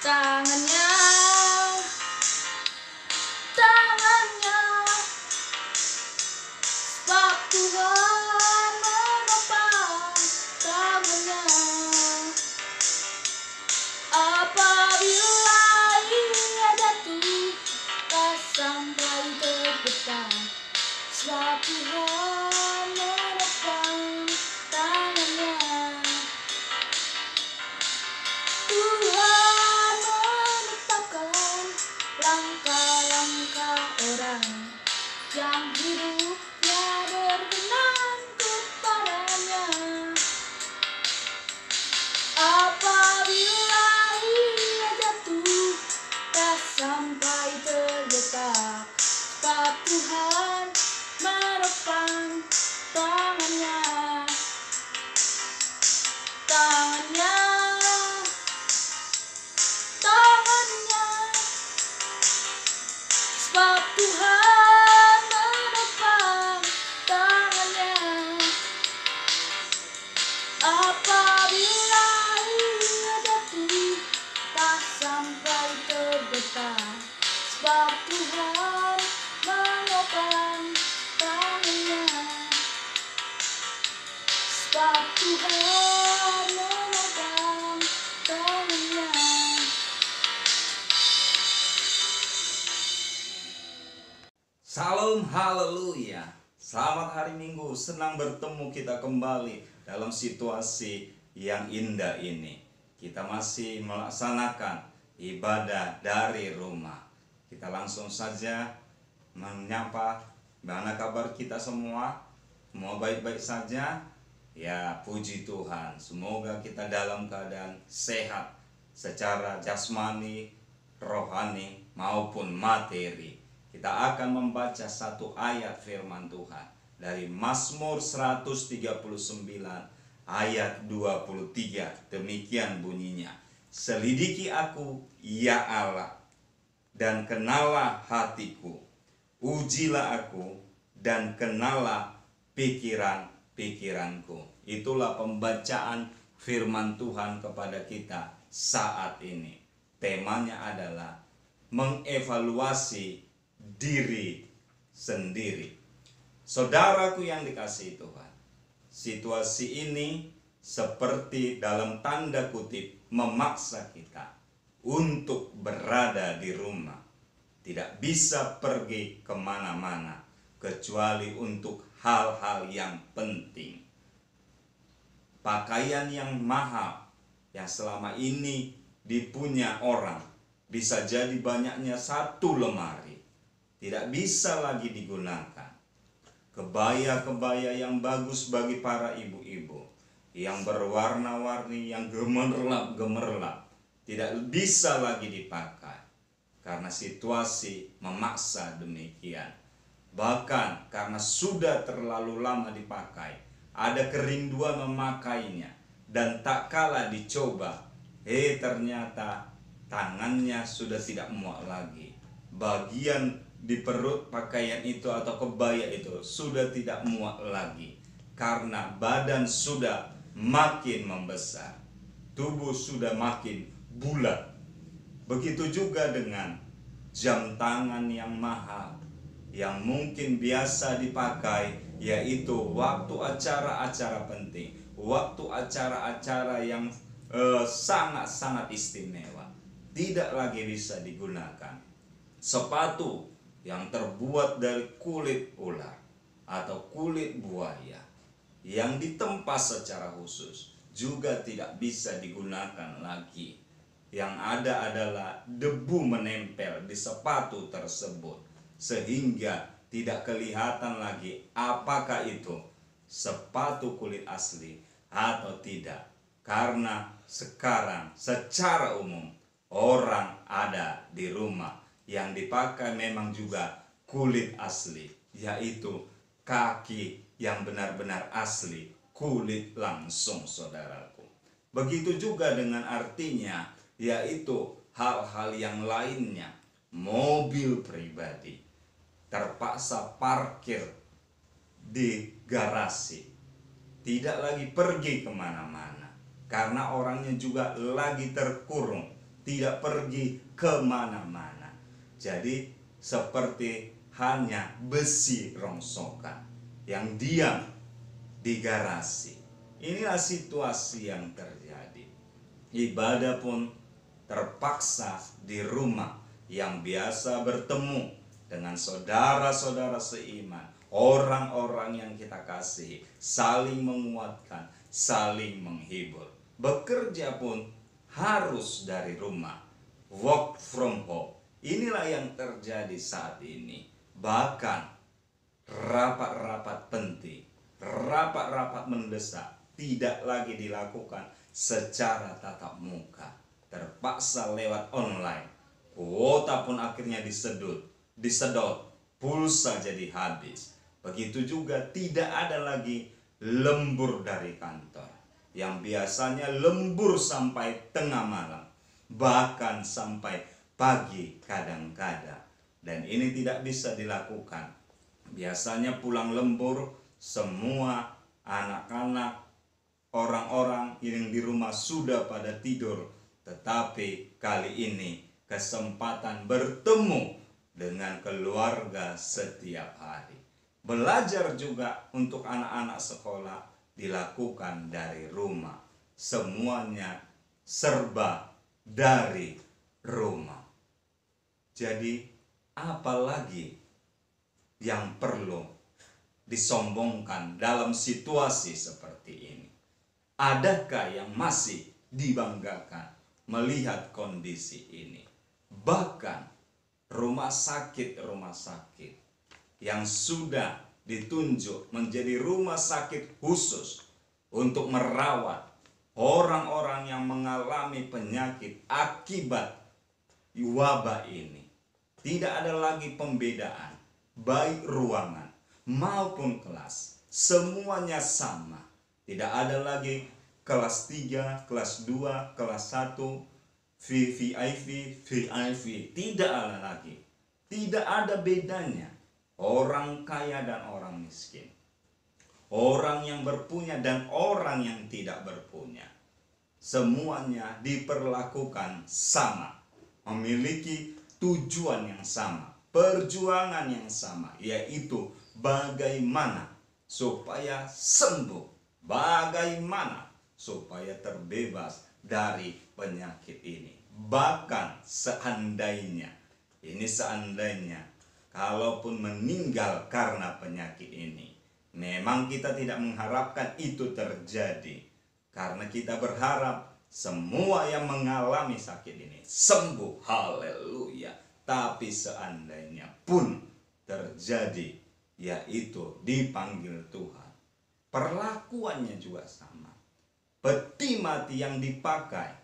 Tangannya, tangannya, sebab Tuhan menopang tangannya. Apabila ia jatuh, tak sampai tergetar, sebab Tuhan menopang tangannya. Tuhan menetapkan langkah-langkah orang yang hidupnya berkenan kepadanya. Apabila ia jatuh, tak sampai terletak, sebab Tuhan menopang tangannya. Tangannya, tangannya, sebab Tuhan menopang tangannya. Apabila ia jatuh, tak sampai tergetar, sebab Tuhan menopang tangannya. Sebab Tuhan menopang tangannya. Salam haleluya. Selamat hari Minggu, senang bertemu kita kembali dalam situasi yang indah ini. Kita masih melaksanakan ibadah dari rumah. Kita langsung saja menyapa, bagaimana kabar kita semua? Semua baik-baik saja? Ya, puji Tuhan. Semoga kita dalam keadaan sehat secara jasmani, rohani maupun materi. Kita akan membaca satu ayat firman Tuhan dari Mazmur 139 ayat 23. Demikian bunyinya. Selidiki aku, ya Allah, dan kenalah hatiku. Ujilah aku dan kenalah pikiran-pikiranku. Itulah pembacaan firman Tuhan kepada kita saat ini. Temanya adalah mengevaluasi diri sendiri. Saudaraku yang dikasihi Tuhan, situasi ini seperti dalam tanda kutip memaksa kita untuk berada di rumah, tidak bisa pergi kemana-mana kecuali untuk hal-hal yang penting. Pakaian yang mahal yang selama ini dipunya orang bisa jadi banyaknya satu lemari, tidak bisa lagi digunakan. Kebaya-kebaya yang bagus bagi para ibu-ibu, yang berwarna-warni, yang gemerlap-gemerlap, tidak bisa lagi dipakai karena situasi memaksa demikian. Bahkan karena sudah terlalu lama dipakai, ada kerinduan memakainya, dan tak kala dicoba, ternyata tangannya sudah tidak muat lagi. Bagian di perut pakaian itu atau kebaya itu sudah tidak muat lagi karena badan sudah makin membesar, tubuh sudah makin bulat. Begitu juga dengan jam tangan yang mahal yang mungkin biasa dipakai, yaitu waktu acara-acara penting, waktu acara-acara yang sangat-sangat istimewa, tidak lagi bisa digunakan. Sepatu yang terbuat dari kulit ular atau kulit buaya yang ditempas secara khusus juga tidak bisa digunakan lagi. Yang ada adalah debu menempel di sepatu tersebut sehingga tidak kelihatan lagi apakah itu sepatu kulit asli atau tidak. Karena sekarang secara umum orang ada di rumah yang dipakai memang juga kulit asli, yaitu kaki yang benar-benar asli, kulit langsung, saudaraku. Begitu juga dengan artinya, yaitu hal-hal yang lainnya. Mobil pribadi terpaksa parkir di garasi, tidak lagi pergi kemana-mana karena orangnya juga lagi terkurung tidak pergi kemana-mana. Jadi seperti hanya besi rongsokan yang diam di garasi. Inilah situasi yang terjadi. Ibadah pun terpaksa di rumah yang biasa bertemu dengan saudara-saudara seiman, orang-orang yang kita kasihi, saling menguatkan, saling menghibur. Bekerja pun harus dari rumah, work from home. Inilah yang terjadi saat ini. Bahkan rapat-rapat penting, rapat-rapat mendesak tidak lagi dilakukan secara tatap muka, terpaksa lewat online. Kuota pun akhirnya disedot, pulsa jadi habis. Begitu juga tidak ada lagi lembur dari kantor, yang biasanya lembur sampai tengah malam, bahkan sampai pagi kadang-kadang. Dan ini tidak bisa dilakukan. Biasanya pulang lembur, semua anak-anak, orang-orang yang di rumah sudah pada tidur. Tetapi kali ini kesempatan bertemu dengan keluarga setiap hari. Belajar juga untuk anak-anak sekolah dilakukan dari rumah. Semuanya serba dari rumah. Jadi apalagi yang perlu disombongkan dalam situasi seperti ini? Adakah yang masih dibanggakan melihat kondisi ini? Bahkan rumah sakit yang sudah ditunjuk menjadi rumah sakit khusus untuk merawat orang-orang yang mengalami penyakit akibat wabah ini. Tidak ada lagi pembedaan, baik ruangan maupun kelas, semuanya sama. Tidak ada lagi kelas 3, kelas 2, kelas 1, VIP, tidak ada lagi. Tidak ada bedanya orang kaya dan orang miskin, orang yang berpunya dan orang yang tidak berpunya. Semuanya diperlakukan sama, memiliki tujuan yang sama, perjuangan yang sama, yaitu bagaimana supaya sembuh, bagaimana supaya terbebas dari penyakit ini. Bahkan seandainya kalaupun meninggal karena penyakit ini, memang kita tidak mengharapkan itu terjadi, karena kita berharap semua yang mengalami sakit ini sembuh, haleluya. Tapi seandainya pun terjadi, yaitu dipanggil Tuhan, perlakuannya juga sama. Peti mati yang dipakai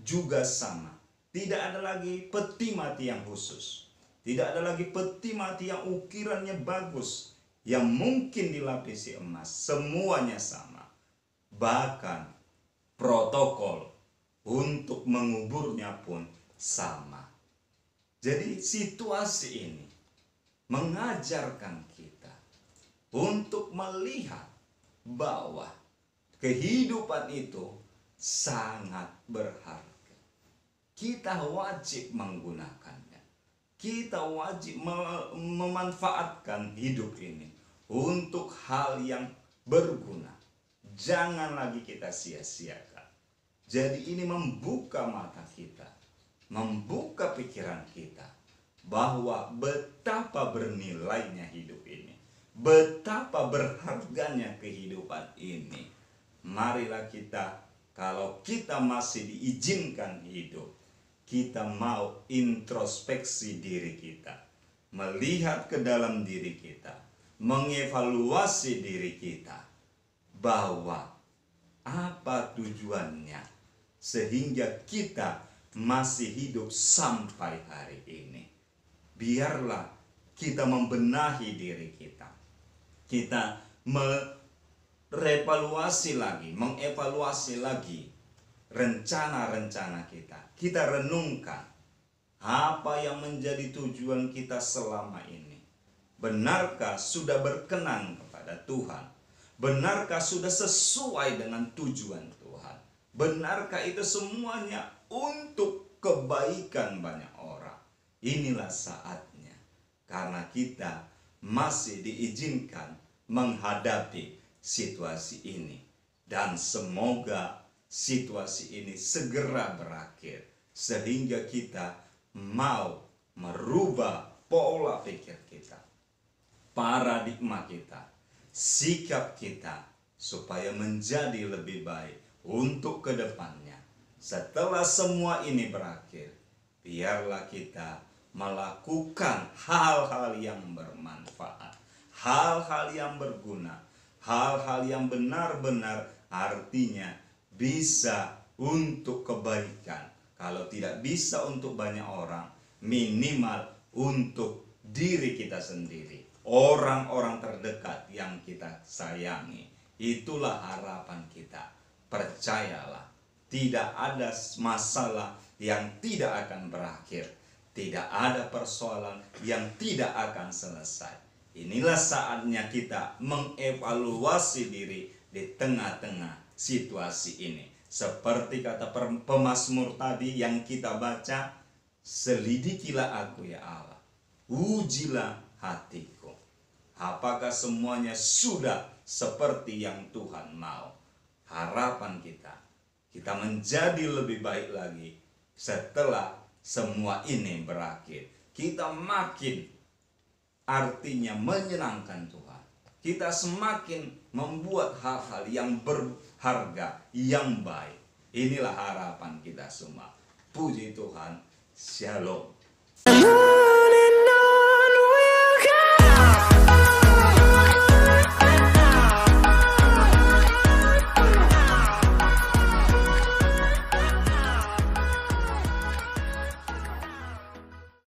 juga sama. Tidak ada lagi peti mati yang khusus, tidak ada lagi peti mati yang ukirannya bagus, yang mungkin dilapisi emas. Semuanya sama. Bahkan protokol untuk menguburnya pun sama. Jadi situasi ini mengajarkan kita untuk melihat bahwa kehidupan itu sangat berharga. Kita wajib menggunakannya. Kita wajib memanfaatkan hidup ini untuk hal yang berguna. Jangan lagi kita sia-siakan. Jadi ini membuka mata kita, membuka pikiran kita, bahwa betapa bernilainya hidup ini, betapa berharganya kehidupan ini. Marilah kita, kalau kita masih diizinkan hidup, kita mau introspeksi diri kita, melihat ke dalam diri kita, mengevaluasi diri kita, bahwa apa tujuannya sehingga kita masih hidup sampai hari ini. Biarlah kita membenahi diri kita. Kita mengevaluasi lagi rencana-rencana kita. Kita renungkan apa yang menjadi tujuan kita selama ini. Benarkah sudah berkenan kepada Tuhan? Benarkah sudah sesuai dengan tujuan Tuhan? Benarkah itu semuanya untuk kebaikan banyak orang. Inilah saatnya, karena kita masih diizinkan menghadapi situasi ini, dan semoga situasi ini segera berakhir sehingga kita mau merubah pola pikir kita, paradigma kita, sikap kita, supaya menjadi lebih baik untuk kedepannya. Setelah semua ini berakhir, biarlah kita melakukan hal-hal yang bermanfaat, hal-hal yang berguna, hal-hal yang benar-benar artinya bisa untuk kebaikan. Kalau tidak bisa untuk banyak orang, minimal untuk diri kita sendiri, orang-orang terdekat yang kita sayangi. Itulah harapan kita. Percayalah, tidak ada masalah yang tidak akan berakhir, tidak ada persoalan yang tidak akan selesai. Inilah saatnya kita mengevaluasi diri di tengah-tengah situasi ini. Seperti kata pemazmur tadi yang kita baca, selidikilah aku ya Allah, ujilah hatiku, apakah semuanya sudah seperti yang Tuhan mau. Harapan kita menjadi lebih baik lagi setelah semua ini berakhir. Kita makin artinya menyenangkan Tuhan. Kita semakin membuat hal-hal yang berharga, yang baik. Inilah harapan kita semua. Puji Tuhan. Shalom.